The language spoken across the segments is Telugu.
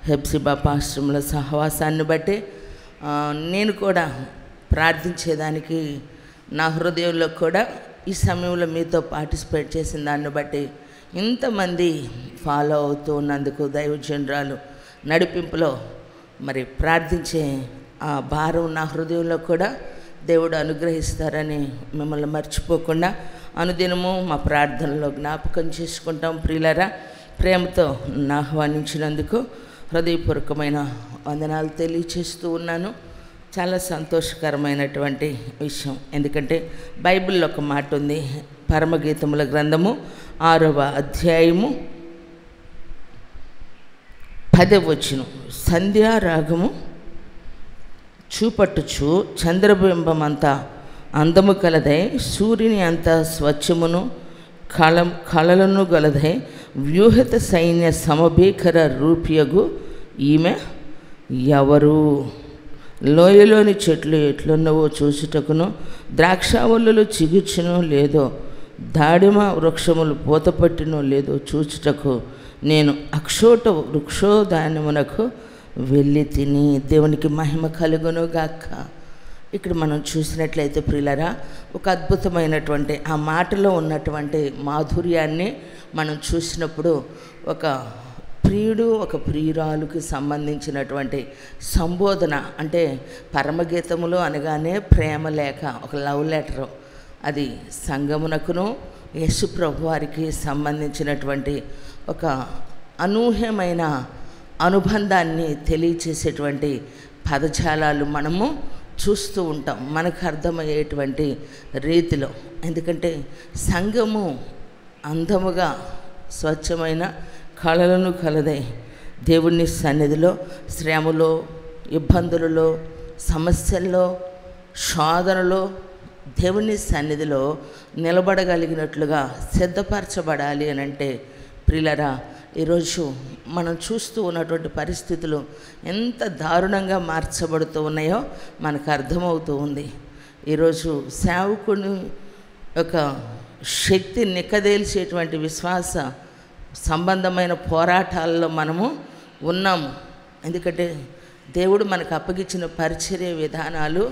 హెప్సిబా పాశ్రముల సహవాసాన్ని బట్టి నేను కూడా ప్రార్థించేదానికి నా హృదయంలో కూడా ఈ సమయంలో మీతో పార్టిసిపేట్ చేసిన దాన్ని బట్టి ఇంతమంది ఫాలో అవుతూ ఉన్నందుకు దైవజనురాలు నడిపింపులో మరి ప్రార్థించే ఆ భారం నా హృదయంలో కూడా దేవుడు అనుగ్రహిస్తారని మిమ్మల్ని మర్చిపోకుండా అనుదినము మా ప్రార్థనలో జ్ఞాపకం చేసుకుంటాం. ప్రియులారా, ప్రేమతో ఆహ్వానించినందుకు హృదయపూర్వకమైన వందనాలు తెలియచేస్తూ ఉన్నాను. చాలా సంతోషకరమైనటువంటి విషయం. ఎందుకంటే బైబిల్లో ఒక మాట ఉంది, పరమగీతముల గ్రంథము 6వ అధ్యాయము 10వ వచనం, సంధ్యారాగము చూపట్టుచు చంద్రబింబం అంతా అందము కలదై, సూర్యుని అంత స్వచ్ఛమును కళలను గలదై, వ్యూహత సైన్య సమభీకర రూపియగు ఈమె ఎవరు? లోయలోని చెట్లు ఎట్లున్నవో చూచుటకును, ద్రాక్షావల్లులు చిగుర్చునో లేదో, దాడిమ వృక్షములు పూతపట్టినో లేదో చూచుటకు నేను అక్షోట వృక్షోదానమునకు వెళ్ళి తిని. దేవునికి మహిమ కలుగును గాక. ఇక్కడ మనం చూసినట్లయితే ప్రియులారా, ఒక అద్భుతమైనటువంటి ఆ మాటలో ఉన్నటువంటి మాధుర్యాన్ని మనం చూసినప్పుడు ఒక ప్రియుడు ఒక ప్రియురాలుకి సంబంధించినటువంటి సంబోధన, అంటే పరమగీతములు అనగానే ప్రేమ లేఖ, ఒక లవ్ లెటరు. అది సంగమునకును యేసు ప్రభు వారికి సంబంధించినటువంటి ఒక అనూహ్యమైన అనుబంధాన్ని తెలియచేసేటువంటి పదజాలాలు మనము చూస్తూ ఉంటాం, మనకు అర్థమయ్యేటువంటి రీతిలో. ఎందుకంటే సంఘము అందముగా స్వచ్ఛమైన కళలను కలదై దేవుని సన్నిధిలో శ్రమలో, ఇబ్బందులలో, సమస్యల్లో, శోధనలో దేవుని సన్నిధిలో నిలబడగలిగినట్లుగా సిద్ధపరచబడాలి అని అంటే ప్రియులారా, ఈరోజు మనం చూస్తూ ఉన్నటువంటి పరిస్థితులు ఎంత దారుణంగా మార్చబడుతూ ఉన్నాయో మనకు అర్థమవుతూ ఉంది. ఈరోజు సేవకుని యొక్క శక్తి నిక్కదేల్చేటువంటి విశ్వాస సంబంధమైన పోరాటాల్లో మనము ఉన్నాము. ఎందుకంటే దేవుడు మనకు అప్పగించిన పరిచర్య విధానాలు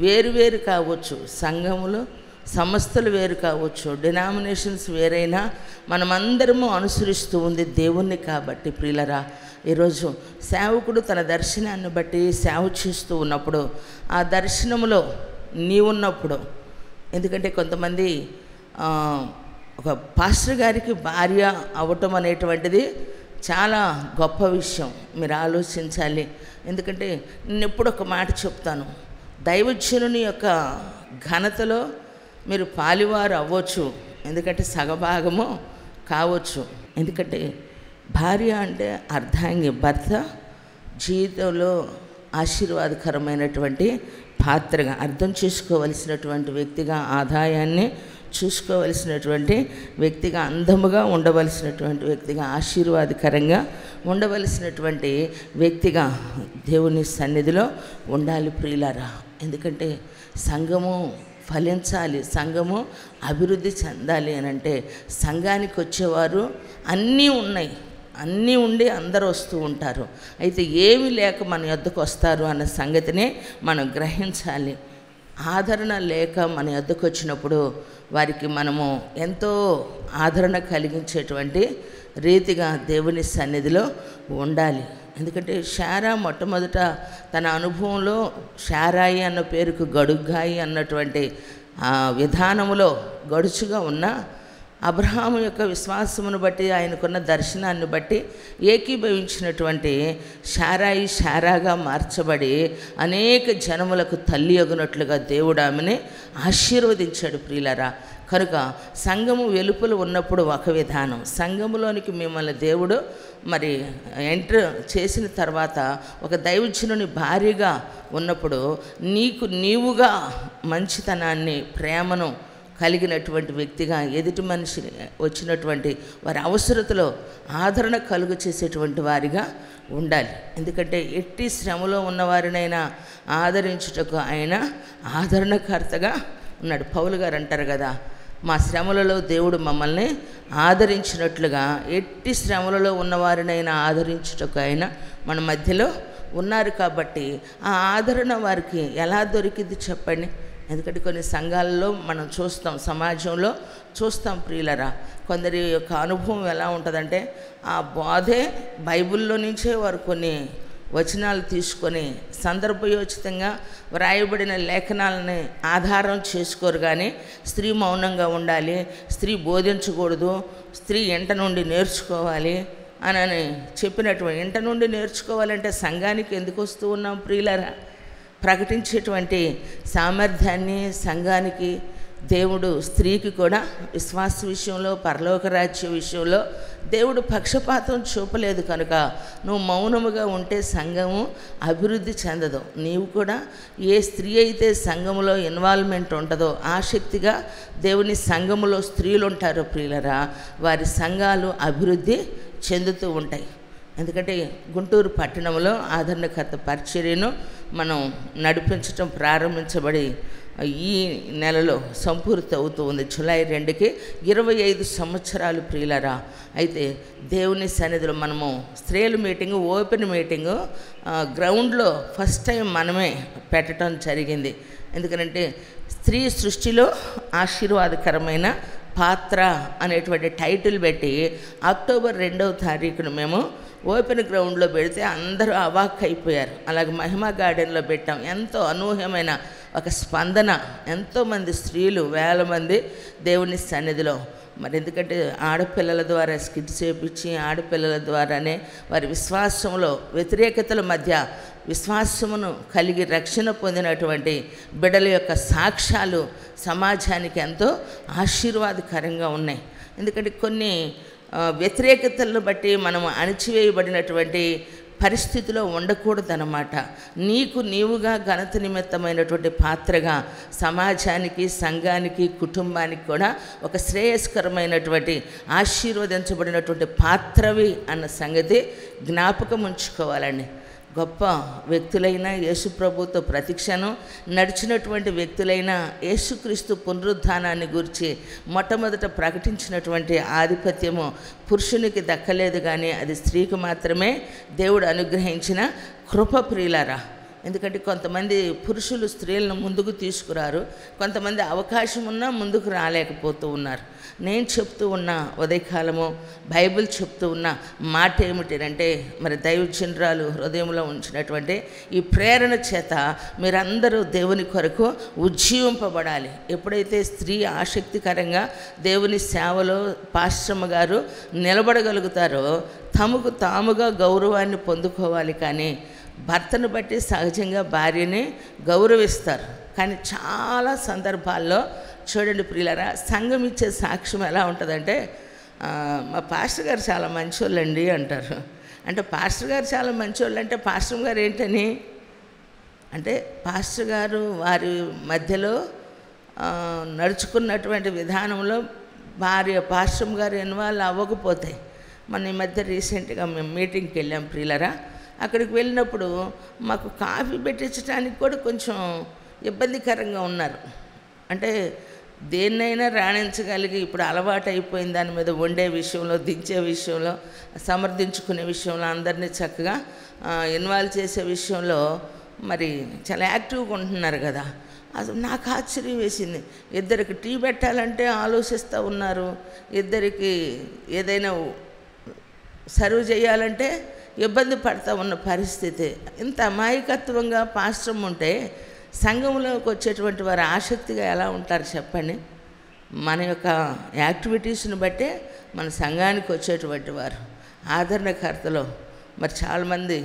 వేరువేరు కావచ్చు, సంఘములు సంస్థలు వేరు కావచ్చు, డినామినేషన్స్ వేరైనా మనమందరము అనుసరిస్తూ ఉంది దేవుణ్ణి. కాబట్టి ప్రియులరా, ఈరోజు సేవకుడు తన దర్శనాన్ని బట్టి సేవ చేస్తూ ఉన్నప్పుడు ఆ దర్శనములో నీవున్నప్పుడు, ఎందుకంటే కొంతమంది ఒక పాస్టర్ గారికి భార్య అవ్వటం అనేటువంటిది చాలా గొప్ప విషయం. మీరు ఆలోచించాలి. ఎందుకంటే నేను ఎప్పుడు ఒక మాట చెప్తాను, దైవజనుని యొక్క ఘనతలో మీరు పాలివారు అవ్వచ్చు, ఎందుకంటే సగభాగము కావచ్చు. ఎందుకంటే భార్య అంటే అర్ధాంగి, భర్త జీవితంలో ఆశీర్వాదకరమైనటువంటి పాత్రగా అర్థం చేసుకోవలసినటువంటి వ్యక్తిగా, ఆదాయాన్ని చూసుకోవలసినటువంటి వ్యక్తిగా, అందముగా ఉండవలసినటువంటి వ్యక్తిగా, ఆశీర్వాదకరంగా ఉండవలసినటువంటి వ్యక్తిగా దేవుని సన్నిధిలో ఉండాలి ప్రియులారా. ఎందుకంటే సంఘము ఫలించాలి, సంఘము అభివృద్ధి చెందాలి అని అంటే సంఘానికి వచ్చేవారు అన్నీ ఉన్నాయి, అన్నీ ఉండి అందరూ వస్తూ ఉంటారు. అయితే ఏమి లేక మన యొద్దకు వస్తారు అన్న సంగతినే మనం గ్రహించాలి. ఆదరణ లేక మన యొద్దకు వచ్చినప్పుడు వారికి మనము ఎంతో ఆదరణ కలిగించేటువంటి రీతిగా దేవుని సన్నిధిలో ఉండాలి. ఎందుకంటే శారా మొట్టమొదట తన అనుభవంలో శారాయి అన్న పేరుకు గడుగ్గాయి అన్నటువంటి విధానములో గడుచుగా ఉన్న అబ్రహాము యొక్క విశ్వాసమును బట్టి, ఆయనకున్న దర్శనాన్ని బట్టి ఏకీభవించినటువంటి శారాయి శారాగా మార్చబడి అనేక జనములకు తల్లి అగునట్లుగా దేవుడు ఆమెని ఆశీర్వదించాడు ప్రియులారా. కనుక సంఘము వెలుపల ఉన్నప్పుడు ఒక విధానం, సంఘములోనికి మిమ్మల్ని దేవుడు మరి ఎంటర్ చేసిన తర్వాత ఒక దైవజనుని భార్యగా ఉన్నప్పుడు నీవుగా మంచితనాన్ని, ప్రేమను కలిగినటువంటి వ్యక్తిగా, ఎదుటి మనిషి వచ్చినటువంటి వారి అవసరతలో ఆదరణ కలుగు చేసేటువంటి వారిగా ఉండాలి. ఎందుకంటే ఎట్టి శ్రమలో ఉన్నవారినైనా ఆదరించుటకు ఆయన ఆదరణకర్తగా ఉన్నాడు. పౌలు గారు అంటారు కదా, మా శ్రమలలో దేవుడు మమ్మల్ని ఆదరించినట్లుగా ఎట్టి శ్రమలలో ఉన్నవారినైనా ఆదరించుటకు ఆయన మన మధ్యలో ఉన్నారు. కాబట్టి ఆ ఆదరణ వారికి ఎలా దొరికింది చెప్పండి. ఎందుకంటే కొన్ని సంఘాలలో మనం చూస్తాం, సమాజంలో చూస్తాం ప్రియులరా, కొందరి యొక్క అనుభవం ఎలా ఉంటుందంటే ఆ బోధే బైబిల్లో నుంచే వారు కొన్ని వచనాలు తీసుకొని సందర్భయోచితంగా వ్రాయబడిన లేఖనాలని ఆధారం చేసుకోరు. కానీ స్త్రీ మౌనంగా ఉండాలి, స్త్రీ బోధించకూడదు, స్త్రీ ఇంట నుండి నేర్చుకోవాలి అని చెప్పినటువంటి, ఇంట నుండి నేర్చుకోవాలంటే సంఘానికి ఎందుకు వస్తూ ఉన్నాం ప్రియులరా? ప్రకటించేటువంటి సామర్థ్యాన్ని సంఘానికి దేవుడు స్త్రీకి కూడా విశ్వాస విషయంలో, పరలోక రాజ్య విషయంలో దేవుడు పక్షపాతం చూపలేదు. కనుక నువ్వు మౌనముగా ఉంటే సంఘము అభివృద్ధి చెందదు. నీవు కూడా ఏ స్త్రీ అయితే సంఘములో ఇన్వాల్వ్మెంట్ ఉంటుందో ఆసక్తిగా దేవుని సంఘములో స్త్రీలు ఉంటారో ప్రియులరా, వారి సంఘాలు అభివృద్ధి చెందుతూ ఉంటాయి. ఎందుకంటే గుంటూరు పట్టణంలో ఆదరణకర్త పరిచర్యను మనం నడిపించటం ప్రారంభించబడి ఈ నెలలో సంపూర్తి అవుతూ ఉంది. జూలై 2కి 25 సంవత్సరాలు ప్రియులరా. అయితే దేవుని సన్నిధిలో మనము స్త్రీల మీటింగు, ఓపెన్ మీటింగు గ్రౌండ్లో ఫస్ట్ టైం మనమే పెట్టడం జరిగింది. ఎందుకంటే స్త్రీ సృష్టిలో ఆశీర్వాదకరమైన పాత్ర అనేటువంటి టైటిల్ పెట్టి అక్టోబర్ 2వ తారీఖున మేము ఓపెన్ గ్రౌండ్లో పెడితే అందరూ అవాక్ అయిపోయారు. అలాగే మహిమా గార్డెన్లో పెట్టాం. ఎంతో అనూహ్యమైన ఒక స్పందన, ఎంతోమంది స్త్రీలు, వేల మంది దేవుని సన్నిధిలో. మరి ఎందుకంటే ఆడపిల్లల ద్వారా స్కిట్ చేపించి ఆడపిల్లల ద్వారానే వారి విశ్వాసంలో వ్యతిరేకతల మధ్య విశ్వాసమును కలిగి రక్షణ పొందినటువంటి బిడ్డల యొక్క సాక్ష్యాలు సమాజానికి ఎంతో ఆశీర్వాదకరంగా ఉన్నాయి. ఎందుకంటే కొన్ని వ్యతిరేకతలను బట్టి మనం అణచివేయబడినటువంటి పరిస్థితిలో ఉండకూడదన్నమాట. నీకు నీవుగా ఘనత నిమిత్తమైనటువంటి పాత్రగా సమాజానికి, సంఘానికి, కుటుంబానికి కూడా ఒక శ్రేయస్కరమైనటువంటి ఆశీర్వదించబడినటువంటి పాత్రవి అన్న సంగతి జ్ఞాపకం ఉంచుకోవాలండి. గొప్ప వ్యక్తులైన యేసు ప్రభుతో ప్రతిక్షణం నడిచినటువంటి వ్యక్తులైన యేసుక్రీస్తు పునరుద్ధానాన్ని గురించి మొట్టమొదట ప్రకటించినటువంటి ఆధిపత్యము పురుషునికి దక్కలేదు, కానీ అది స్త్రీకి మాత్రమే దేవుడు అనుగ్రహించిన కృప ప్రియులారా. ఎందుకంటే కొంతమంది పురుషులు స్త్రీలను ముందుకు తీసుకురారు, కొంతమంది అవకాశం ఉన్నా ముందుకు రాలేకపోతూ ఉన్నారు. నేను చెప్తూ ఉన్న ఉదయకాలము బైబిల్ చెప్తూ ఉన్న మాట ఏమిటంటే, మరి దైవజనురాలు హృదయంలో ఉంచినటువంటి ఈ ప్రేరణ చేత మీరందరూ దేవుని కొరకు ఉజ్జీవింపబడాలి. ఎప్పుడైతే స్త్రీ ఆసక్తికరంగా దేవుని సేవలో పాశ్రమ గారు నిలబడగలుగుతారో తమకు తాముగా గౌరవాన్ని పొందుకోవాలి. కానీ భర్తను బట్టి సహజంగా భార్యని గౌరవిస్తారు. కానీ చాలా సందర్భాల్లో చూడండి ప్రియులారా, సంఘం ఇచ్చే సాక్ష్యం ఎలా ఉంటుందంటే, మా పాస్టర్ గారు చాలా మంచోళ్ళండి అంటారు. అంటే పాస్టర్ గారు చాలా మంచోళ్ళు అంటే పాస్టర్ గారు ఏంటని అంటే పాస్టర్ గారు వారి మధ్యలో నడుచుకున్నటువంటి విధానంలో భార్య పాస్టర్ గారు ఇన్వాల్వ్ అవ్వకపోతాయి. మన ఈ మధ్య రీసెంట్గా మేము మీటింగ్కి వెళ్ళాం ప్రియులారా. అక్కడికి వెళ్ళినప్పుడు మాకు కాఫీ పెట్టించడానికి కూడా కొంచెం ఇబ్బందికరంగా ఉన్నారు. అంటే దేన్నైనా రాణించగలిగి ఇప్పుడు అలవాటు అయిపోయిన దాని మీద వండే విషయంలో, దించే విషయంలో, సమర్థించుకునే విషయంలో, అందరినీ చక్కగా ఇన్వాల్వ్ చేసే విషయంలో మరి చాలా యాక్టివ్గా ఉంటున్నారు కదా. అసలు నాకు ఆశ్చర్యం వేసింది. ఇద్దరికి టీ పెట్టాలంటే ఆలోచిస్తూ ఉన్నారు, ఇద్దరికి ఏదైనా సర్వ్ చేయాలంటే ఇబ్బంది పడుతూ ఉన్న పరిస్థితి. ఇంత అమాయకత్వంగా పాస్టర్ ఉంటే సంఘంలోకి వచ్చేటువంటి వారు ఆసక్తిగా ఎలా ఉంటారు చెప్పండి. మన యొక్క యాక్టివిటీస్ని బట్టే మన సంఘానికి వచ్చేటువంటి వారు ఆదరణకర్తలో మరి చాలామంది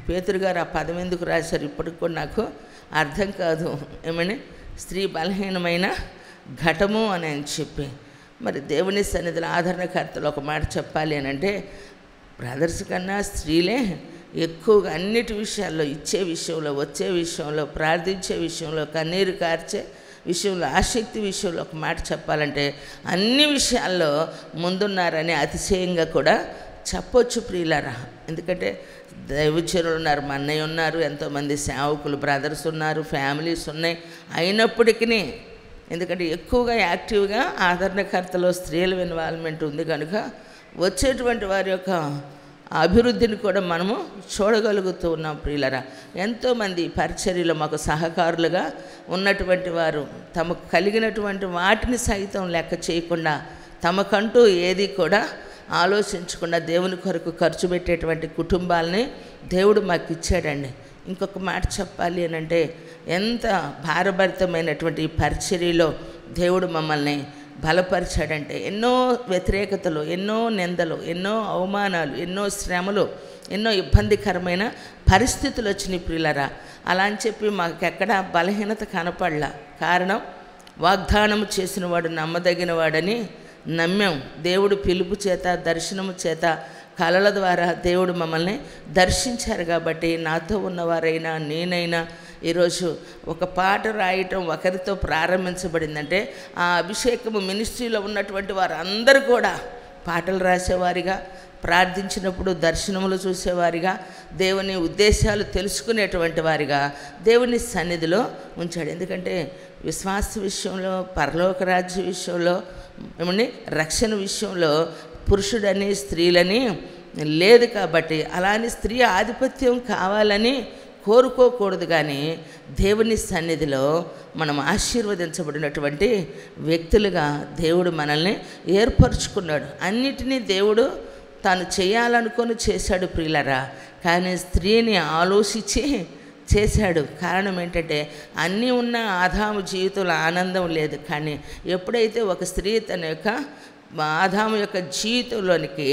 పేతురు గారు ఆ పదం ఎందుకు రాశారు ఇప్పటికి కూడా నాకు అర్థం కాదు. ఏమని స్త్రీ బలహీనమైన ఘటము అని చెప్పి మరి దేవుని సన్నిధిలో ఆదరణకర్తలు ఒక మాట చెప్పాలి అని అంటే, బ్రదర్స్ కన్నా స్త్రీలే ఎక్కువగా అన్నిటి విషయాల్లో, ఇచ్చే విషయంలో, వచ్చే విషయంలో, ప్రార్థించే విషయంలో, కన్నీరు కార్చే విషయంలో, ఆసక్తి విషయంలో ఒక మాట చెప్పాలంటే అన్ని విషయాల్లో ముందున్నారని అతిశయంగా కూడా చెప్పొచ్చు ప్రియులారా. ఎందుకంటే దైవజనులు ఉన్నారు, మా అన్నయ్య ఉన్నారు, ఎంతోమంది సేవకులు బ్రదర్స్ ఉన్నారు, ఫ్యామిలీస్ ఉన్నాయి. అయినప్పటికీ ఎందుకంటే ఎక్కువగా యాక్టివ్గా ఆదరణకర్తలో స్త్రీల ఇన్వాల్వ్మెంట్ ఉంది కనుక వచ్చేటువంటి వారి యొక్క అభివృద్ధిని కూడా మనము చూడగలుగుతూ ఉన్నాం ప్రియులరా. ఎంతోమంది పరిచర్యలో మాకు సహకారులుగా ఉన్నటువంటి వారు తమకు కలిగినటువంటి వాటిని సైతం లెక్క చేయకుండా, తమకంటూ ఏది కూడా ఆలోచించకుండా దేవుని కొరకు ఖర్చు పెట్టేటువంటి కుటుంబాలని దేవుడు మాకు ఇచ్చాడండి. ఇంకొక మాట చెప్పాలి అని అంటే, ఎంత భారభరితమైనటువంటి ఈ పరిచర్యలో దేవుడు మమ్మల్ని బలపరిచాడంటే, ఎన్నో వ్యతిరేకతలు, ఎన్నో నిందలు, ఎన్నో అవమానాలు, ఎన్నో శ్రమలు, ఎన్నో ఇబ్బందికరమైన పరిస్థితులు వచ్చినాయి ప్రియులరా. అలా అని చెప్పి మాకెక్కడ బలహీనత కనపడలా. కారణం, వాగ్దానం చేసిన వాడు నమ్మదగిన వాడని నమ్మాం. దేవుడు పిలుపు చేత, దర్శనము చేత, కళల ద్వారా దేవుడు మమ్మల్ని దర్శించారు కాబట్టి నాతో ఉన్నవారైనా నేనైనా ఈరోజు ఒక పాట రాయటం ఒకరితో ప్రారంభించబడిందంటే ఆ అభిషేకము మినిస్ట్రీలో ఉన్నటువంటి వారందరూ కూడా పాటలు రాసేవారిగా, ప్రార్థించినప్పుడు దర్శనములు చూసేవారిగా, దేవుని ఉద్దేశాలు తెలుసుకునేటువంటి వారిగా దేవుని సన్నిధిలో ఉంచాడు. ఎందుకంటే విశ్వాస విషయంలో, పరలోక రాజ్య విషయంలో, ఏమని రక్షణ విషయంలో పురుషుడని స్త్రీలని లేదు కాబట్టి, అలానే స్త్రీ ఆధిపత్యం కావాలని కోరుకోకూడదు. కానీ దేవుని సన్నిధిలో మనం ఆశీర్వదించబడినటువంటి వ్యక్తులుగా దేవుడు మనల్ని ఏర్పరచుకున్నాడు. అన్నిటినీ దేవుడు తాను చేయాలనుకొని చేశాడు ప్రియులరా. కానీ స్త్రీని ఆలోచించి చేశాడు. కారణం ఏంటంటే, అన్నీ ఉన్న ఆదాము జీవితంలో ఆనందం లేదు. కానీ ఎప్పుడైతే ఒక స్త్రీ తన యొక్క ఆదాము యొక్క జీవితంలోనికి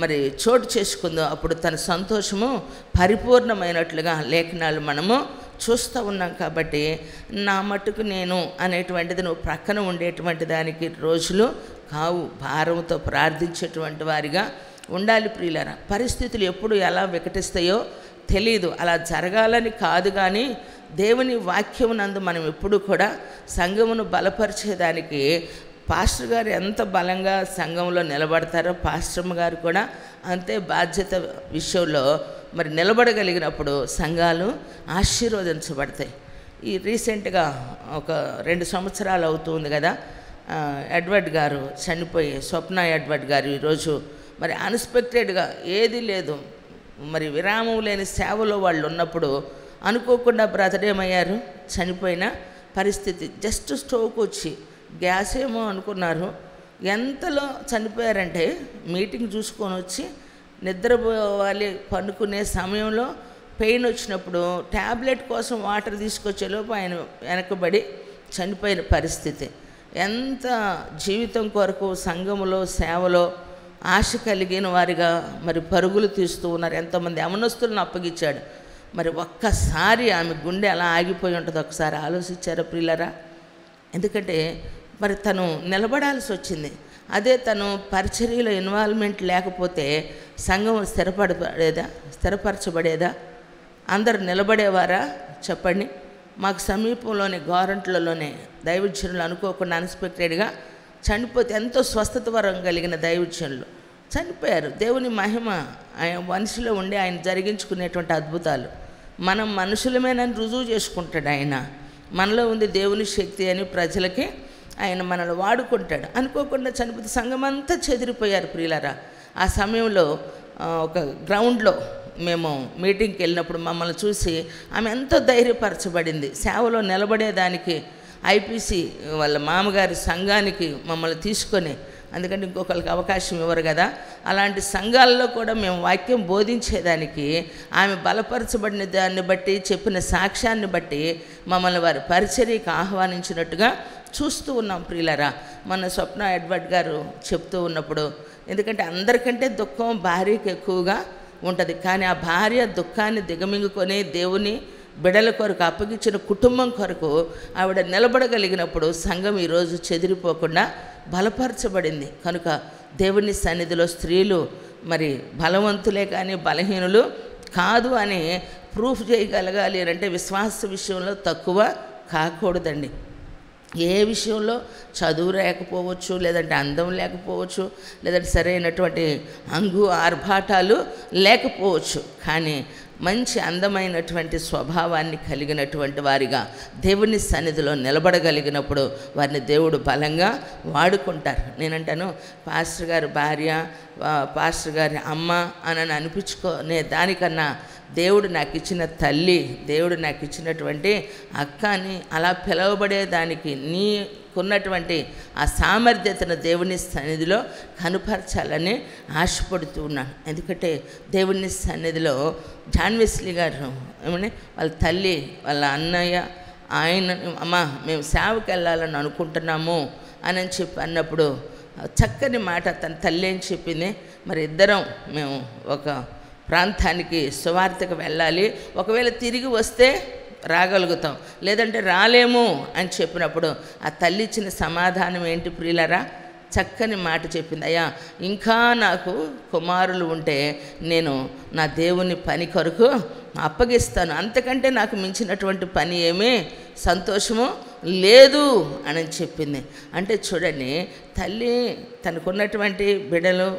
మరి చోటు చేసుకుందో అప్పుడు తన సంతోషము పరిపూర్ణమైనట్లుగా లేఖనాలు మనము చూస్తూ ఉన్నాం. కాబట్టి నా మట్టుకు నేను అనేటువంటిది నువ్వు ప్రక్కన ఉండేటువంటి దానికి రోజులు కావు. భారంతో ప్రార్థించేటువంటి వారిగా ఉండాలి ప్రియులారా. పరిస్థితులు ఎప్పుడు ఎలా వికటిస్తాయో తెలియదు. అలా జరగాలని కాదు, కానీ దేవుని వాక్యం నందు మనం ఎప్పుడు కూడా సంఘమును బలపరిచేదానికి పాస్టర్ గారు ఎంత బలంగా సంఘంలో నిలబడతారో పాస్టర్ గారు కూడా అంతే బాధ్యత విషయంలో మరి నిలబడగలిగినప్పుడు సంఘాలు ఆశీర్వదించబడతాయి. ఈ రీసెంట్గా ఒక 2 సంవత్సరాలు అవుతుంది కదా, ఎడ్వర్డ్ గారు చనిపోయి, స్వప్న ఎడ్వర్డ్ గారు ఈరోజు మరి అన్ఎక్స్పెక్టెడ్గా ఏది లేదు, మరి విరామం లేని సేవలో వాళ్ళు ఉన్నప్పుడు అనుకోకుండా బ్రదర్ ఏమయ్యారు, చనిపోయిన పరిస్థితి. జస్ట్ స్ట్రోక్ వచ్చి, గ్యాస్ ఏమో అనుకున్నారు. ఎంతలో చనిపోయారంటే మీటింగ్ చూసుకొని వచ్చి నిద్రపోవాలి పనుకునే సమయంలో పెయిన్ వచ్చినప్పుడు ట్యాబ్లెట్ కోసం వాటర్ తీసుకొచ్చేలోపు ఆయన వెనకబడి చనిపోయిన పరిస్థితి. ఎంత జీవితం కొరకు సంఘములో సేవలో ఆశ కలిగిన వారిగా మరి పరుగులు తీస్తూ ఉన్నారు. ఎంతోమంది యవనస్తులను అప్పగించాడు. మరి ఒక్కసారి ఆమె గుండె అలా ఆగిపోయి ఉంటుంది. ఒకసారి ఆలోచించారా ప్రియులరా? ఎందుకంటే మరి తను నిలబడాల్సి వచ్చింది. అదే తను పరిచర్యలో ఇన్వాల్వ్మెంట్ లేకపోతే సంఘం స్థిరపరచబడేదా? అందరు నిలబడేవారా చెప్పండి? మాకు సమీపంలోని గోరంట్లలోనే దైవజనులు అనుకోకుండా అన్ఎక్స్పెక్టెడ్గా చనిపోతే, ఎంతో స్వస్థత వరం కలిగిన దైవజనులు చనిపోయారు. దేవుని మహిమ ఆయన మనిషిలో ఉండి ఆయన జరిగించుకునేటువంటి అద్భుతాలు మనం మనుషులమేనని రుజువు చేసుకుంటాడు. ఆయన మనలో ఉంది దేవుని శక్తి అని ప్రజలకి ఆయన మనల్ని వాడుకుంటాడు. అనుకోకుండా చనిపోతే సంఘం అంతా చెదిరిపోయారు ప్రియులారా. ఆ సమయంలో ఒక గ్రౌండ్లో మేము మీటింగ్కి వెళ్ళినప్పుడు మమ్మల్ని చూసి ఆమె ఎంతో ధైర్యపరచబడింది. సేవలో నిలబడేదానికి ఐపీసీ వాళ్ళ మామగారి సంఘానికి మమ్మల్ని తీసుకొని, ఎందుకంటే ఇంకొకరికి అవకాశం ఇవ్వరు కదా, అలాంటి సంఘాల్లో కూడా మేము వాక్యం బోధించేదానికి ఆమె బలపరచబడిన దాన్ని బట్టి, చెప్పిన సాక్ష్యాన్ని బట్టి మమ్మల్ని వారి పరిచర్యకు ఆహ్వానించినట్టుగా చూస్తూ ఉన్నాం ప్రియులరా. మన స్వప్న ఎడ్వర్డ్ గారు చెప్తూ ఉన్నప్పుడు, ఎందుకంటే అందరికంటే దుఃఖం భార్యకి ఎక్కువగా ఉంటుంది. కానీ ఆ భార్య దుఃఖాన్ని దిగమింగుకొని దేవుని బిడల కొరకు అప్పగించిన కుటుంబం కొరకు ఆవిడ నిలబడగలిగినప్పుడు సంఘం ఈరోజు చెదిరిపోకుండా బలపరచబడింది. కనుక దేవుని సన్నిధిలో స్త్రీలు మరి బలవంతులే కానీ బలహీనులు కాదు అని ప్రూఫ్ చేయగలగాలి అంటే విశ్వాస విషయంలో తక్కువ కాకూడదండి. ఏ విషయంలో చదువు లేకపోవచ్చు, లేదంటే అందం లేకపోవచ్చు, లేదంటే సరైనటువంటి ఆర్భాటాలు లేకపోవచ్చు, కానీ మంచి అందమైనటువంటి స్వభావాన్ని కలిగినటువంటి వారిగా దేవుని సన్నిధిలో నిలబడగలిగినప్పుడు వారిని దేవుడు బలంగా వాడుకుంటారు. నేనంటాను పాస్టర్ గారి భార్య, పాస్టర్ గారి అమ్మ అని అనిపించుకునే దానికన్నా దేవుడు నాకు ఇచ్చిన తల్లి, దేవుడు నాకు ఇచ్చినటువంటి అక్క అని అలా పిలువబడేదానికి నీకున్నటువంటి ఆ సామర్థ్యతను దేవుని సన్నిధిలో కనుపరచాలని ఆశపడుతూ ఉన్నాను. ఎందుకంటే దేవుని సన్నిధిలో జాన్ వెస్లీ గారు ఏమని వాళ్ళ తల్లి, వాళ్ళ అన్నయ్య, ఆయన అమ్మ మేము సేవకి వెళ్ళాలని అనుకుంటున్నాము అని చెప్పి అన్నప్పుడు చక్కని మాట తన తల్లి ఏం చెప్పింది, మరి ఇద్దరం మేము ఒక ప్రాంతానికి సువార్తకు వెళ్ళాలి, ఒకవేళ తిరిగి వస్తే రాగలుగుతాం, లేదంటే రాలేము అని చెప్పినప్పుడు ఆ తల్లి ఇచ్చిన సమాధానం ఏంటి ప్రియులారా? చక్కని మాట చెప్పింది, అయ్యా ఇంకా నాకు కుమారులు ఉంటే నేను నా దేవుని పని కొరకు అప్పగిస్తాను, అంతకంటే నాకు మించినటువంటి పని ఏమీ సంతోషము లేదు అని చెప్పింది. అంటే చూడండి, తల్లి తనకున్నటువంటి బిడ్డలు,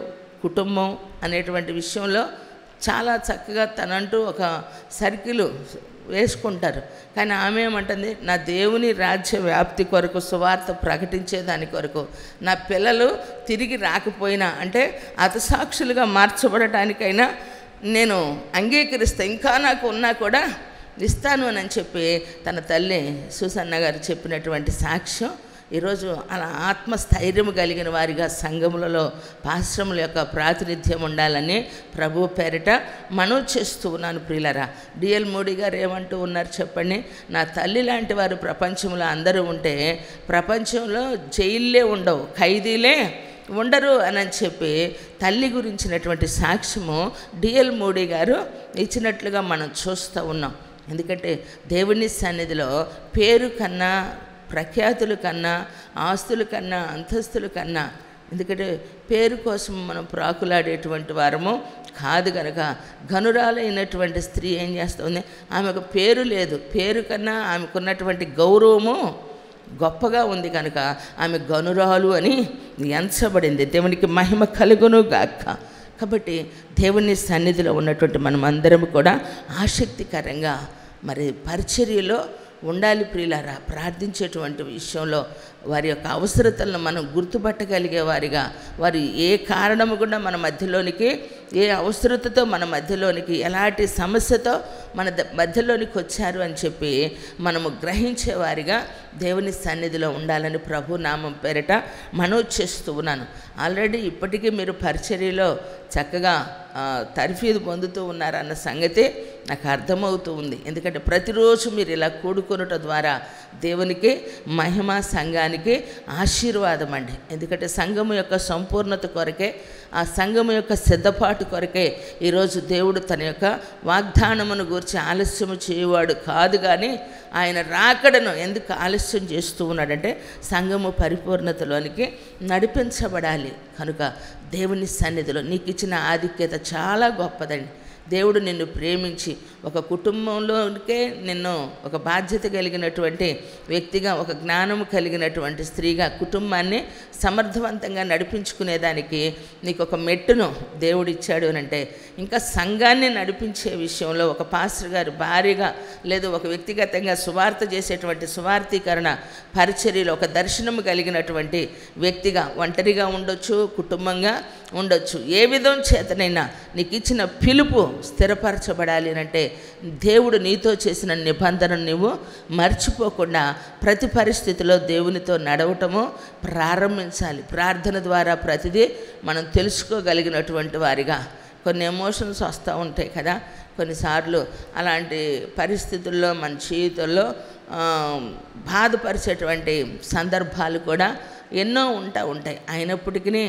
కుటుంబం అనేటువంటి విషయంలో చాలా చక్కగా తనంటూ ఒక సర్కిల్ వేసుకుంటారు. కానీ ఆమె ఏమంటుంది, నా దేవుని రాజ్య వ్యాప్తి కొరకు, సువార్త ప్రకటించేదాని కొరకు, నా పిల్లలు తిరిగి రాకపోయినా అంటే హతసాక్షులుగా మార్చబడటానికైనా నేను అంగీకరిస్తా, ఇంకా నాకు ఉన్నా కూడా ఇస్తాను అని చెప్పి తన తల్లి సూసన్న గారు చెప్పినటువంటి సాక్ష్యం ఈరోజు అలా ఆత్మస్థైర్యం కలిగిన వారిగా సంఘములలో పాశ్రముల యొక్క ప్రాతినిధ్యం ఉండాలని ప్రభు పేరిట మనవి చేస్తూ ఉన్నాను. ప్రియులరా, డిఎల్ మోడీ గారు ఏమంటూ ఉన్నారు చెప్పండి, నా తల్లి లాంటి వారు ప్రపంచంలో అందరూ ఉంటే ప్రపంచంలో జైళ్ళే ఉండవు, ఖైదీలే ఉండరు అని చెప్పి తల్లి గురించినటువంటి సాక్ష్యము డిఎల్ మోడీ గారు ఇచ్చినట్లుగా మనం చూస్తూ ఉన్నాం. ఎందుకంటే దేవుని సన్నిధిలో పేరు కన్నా, ప్రఖ్యాతుల కన్నా, ఆస్తుల కన్నా, అంతస్తుల కన్నా, ఎందుకంటే పేరు కోసం మనం ప్రాకులాడేటువంటి వారము కాదు కనుక ఘనురాలైనటువంటి స్త్రీ ఏం చేస్తుంది, ఆమెకు పేరు లేదు, పేరు కన్నా ఆమెకున్నటువంటి గౌరవము గొప్పగా ఉంది కనుక ఆమె గనురాలు అని ఎంచబడింది. దేవునికి మహిమ కలుగును గాక. కాబట్టి దేవుని సన్నిధిలో ఉన్నటువంటి మనమందరం కూడా ఆసక్తికరంగా మరి పరిచర్యలో ఉండాలి ప్రియులారా. ప్రార్థించేటువంటి విషయంలో వారి యొక్క అవసరతలను మనం గుర్తుపట్టగలిగే వారిగా, వారు ఏ కారణము కూడా మన మధ్యలోనికి, ఏ అవసరతతో మన మధ్యలోనికి, ఎలాంటి సమస్యతో మన మధ్యలోనికి వచ్చారు అని చెప్పి మనము గ్రహించేవారిగా దేవుని సన్నిధిలో ఉండాలని ప్రభు నామం పేరిట మనవి చేస్తూ ఉన్నాను. ఆల్రెడీ ఇప్పటికీ మీరు పరిచర్యలో చక్కగా తర్ఫీదు పొందుతూ ఉన్నారన్న సంగతి నాకు అర్థమవుతూ ఉంది. ఎందుకంటే ప్రతిరోజు మీరు ఇలా కూడుకొనుట ద్వారా దేవునికి మహిమ, సంఘానికి ఆశీర్వాదం అండి. ఎందుకంటే సంఘము యొక్క సంపూర్ణత కొరకే, ఆ సంఘము యొక్క సిద్ధపాటు కొరకే ఈరోజు దేవుడు తన యొక్క వాగ్దానమును గురించి ఆలస్యము చేయవాడు కాదు. కానీ ఆయన రాకడను ఎందుకు ఆలస్యం చేస్తూ ఉన్నాడంటే సంఘము పరిపూర్ణతలోనికి నడిపించబడాలి కనుక దేవుని సన్నిధిలో నీకు ఇచ్చిన ఆధిక్యత చాలా గొప్పదండి. దేవుడు నిన్ను ప్రేమించి ఒక కుటుంబంలోనికే నిన్ను ఒక బాధ్యత కలిగినటువంటి వ్యక్తిగా, ఒక జ్ఞానము కలిగినటువంటి స్త్రీగా కుటుంబాన్ని సమర్థవంతంగా నడిపించుకునేదానికి నీకు ఒక మెట్టును దేవుడు ఇచ్చాడు అని అంటే, ఇంకా సంఘాన్ని నడిపించే విషయంలో ఒక పాస్టర్ గారు భార్యగా, లేదు ఒక వ్యక్తిగతంగా సువార్త చేసేటువంటి సువార్థీకరణ పరిచర్యలో ఒక దర్శనము కలిగినటువంటి వ్యక్తిగా, ఒంటరిగా ఉండొచ్చు, కుటుంబంగా ఉండొచ్చు, ఏ విధం చేతనైనా నీకు ఇచ్చిన పిలుపు స్థిరపరచబడాలి అంటే దేవుడు నీతో చేసిన నిబంధనను నువ్వు మర్చిపోకుండా ప్రతి పరిస్థితిలో దేవునితో నడవటము ప్రారంభించాలి. ప్రార్థన ద్వారా ప్రతిదీ మనం తెలుసుకోగలిగినటువంటి వారిగా. కొన్ని ఎమోషన్స్ వస్తూ ఉంటాయి కదా, కొన్నిసార్లు అలాంటి పరిస్థితుల్లో మన జీవితంలో బాధపరిచేటువంటి సందర్భాలు కూడా ఎన్నో ఉంటాయి. అయినప్పటికీ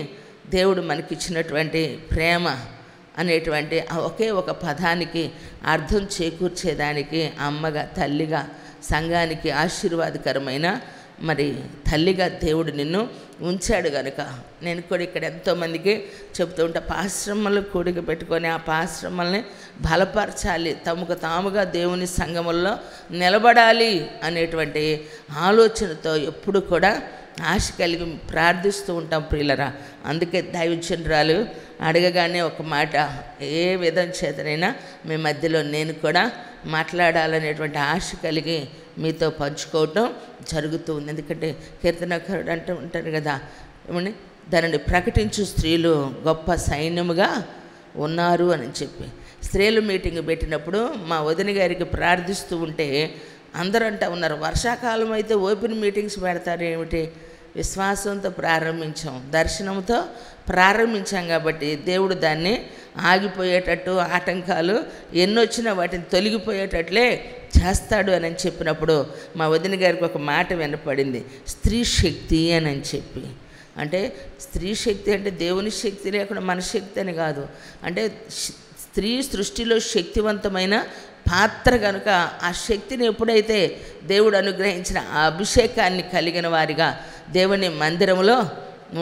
దేవుడు మనకిచ్చినటువంటి ప్రేమ అనేటువంటి ఒకే ఒక పదానికి అర్థం చేకూర్చేదానికి అమ్మగా, తల్లిగా, సంఘానికి ఆశీర్వాదకరమైన మరి తల్లిగా దేవుడు నిన్ను ఉంచాడు కనుక నేను కూడా ఇక్కడ ఎంతోమందికి చెప్తూ ఉంటా, పాశ్రమాలు కూడిక పెట్టుకొని ఆ పాశ్రమాలని బలపరచాలి, తమకు తాముగా దేవుని సంఘముల్లో నిలబడాలి అనేటువంటి ఆలోచనతో ఎప్పుడు కూడా ఆశ కలిగి ప్రార్థిస్తూ ఉంటాం ప్రియులరా. అందుకే దైవజనురాలు అడగగానే ఒక మాట, ఏ విధం చేతనైనా మీ మధ్యలో నేను కూడా మాట్లాడాలనేటువంటి ఆశ కలిగి మీతో పంచుకోవటం జరుగుతూ ఉంది. ఎందుకంటే కీర్తనకారుడు అంటూ ఉంటారు కదా, ఏమని, దానిని ప్రకటించు స్త్రీలు గొప్ప సైన్యముగా ఉన్నారు అని చెప్పి. స్త్రీలు మీటింగ్ పెట్టినప్పుడు మా వదిన గారికి ప్రార్థిస్తూ ఉంటే అందరూ అంటూ ఉన్నారు, వర్షాకాలం అయితే ఓపెన్ మీటింగ్స్ పెడతారు ఏమిటి? విశ్వాసంతో ప్రారంభించాం, దర్శనంతో ప్రారంభించాం కాబట్టి దేవుడు దాన్ని ఆగిపోయేటట్టు, ఆటంకాలు ఎన్నొచ్చినా వాటిని తొలగిపోయేటట్లే చేస్తాడు అని చెప్పినప్పుడు మా వదిన గారికి ఒక మాట వినపడింది, స్త్రీ శక్తి అని చెప్పి. అంటే స్త్రీ శక్తి అంటే దేవుని శక్తి లేకుండా మన శక్తి అని కాదు. అంటే స్త్రీ సృష్టిలో శక్తివంతమైన పాత్ర కనుక ఆ శక్తిని ఎప్పుడైతే దేవుడు అనుగ్రహించిన ఆ అభిషేకాన్ని కలిగిన వారిగా దేవుని మందిరంలో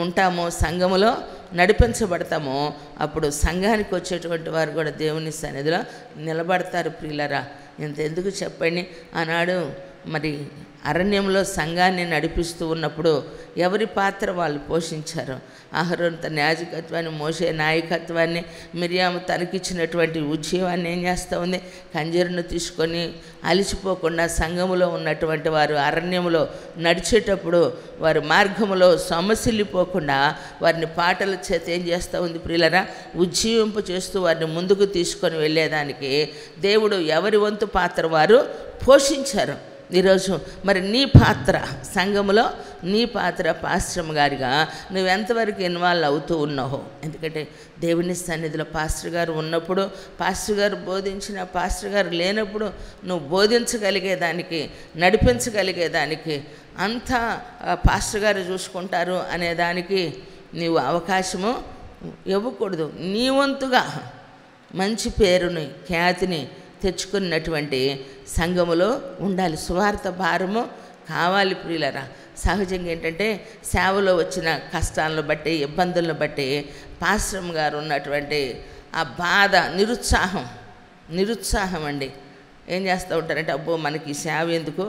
ఉంటామో, సంఘములో నడిపించబడతామో, అప్పుడు సంఘానికి వచ్చేటువంటి వారు కూడా దేవుని సన్నిధిలో నిలబడతారు ప్రియులరా. ఇంతెందుకు చెప్పండి, ఆనాడు మరి అరణ్యంలో సంఘాన్ని నడిపిస్తూ ఉన్నప్పుడు ఎవరి పాత్ర వాళ్ళు పోషించారు. అహరోను తన యాజకత్వాన్ని, మోషే నాయకత్వాన్ని, మిరియాము తనకిచ్చినటువంటి ఉద్యోగాన్ని ఏం చేస్తూ ఉంది, కంజరును తీసుకొని అలిసిపోకుండా సంఘములో ఉన్నటువంటి వారు అరణ్యములో నడిచేటప్పుడు వారి మార్గములో సమస్యలిపోకుండా వారిని పాటల చేత ఏం చేస్తూ ఉంది ప్రియులరా, ఉజ్జీవింపు చేస్తూ వారిని ముందుకు తీసుకొని వెళ్ళేదానికి దేవుడు ఎవరి వంతు పాత్ర వారు పోషించారు. ఈరోజు మరి నీ పాత్ర సంఘములో, నీ పాత్ర పాస్టర్ గారిగా నువ్వు ఎంతవరకు ఇన్వాల్వ్ అవుతూ ఉన్నావో. ఎందుకంటే దేవుని సన్నిధిలో పాస్టర్ గారు ఉన్నప్పుడు, పాస్టర్ గారు బోధించిన, పాస్టర్ గారు లేనప్పుడు నువ్వు బోధించగలిగేదానికి, నడిపించగలిగేదానికి అంతా పాస్టర్ గారు చూసుకుంటారు అనేదానికి నీవు అవకాశము ఇవ్వకూడదు. నీ వంతుగా మంచి పేరుని, ఖ్యాతిని తెచ్చుకున్నటువంటి సంఘములో ఉండాలి. సువార్త భారము కావాలి ప్రియులరా. సహజంగా ఏంటంటే సేవలో వచ్చిన కష్టాలను బట్టి, ఇబ్బందులను బట్టి పాస్టర్ గారు ఉన్నటువంటి ఆ బాధ, నిరుత్సాహం అండి ఏం చేస్తూ ఉంటారంటే, అబ్బో మనకి సేవ ఎందుకు,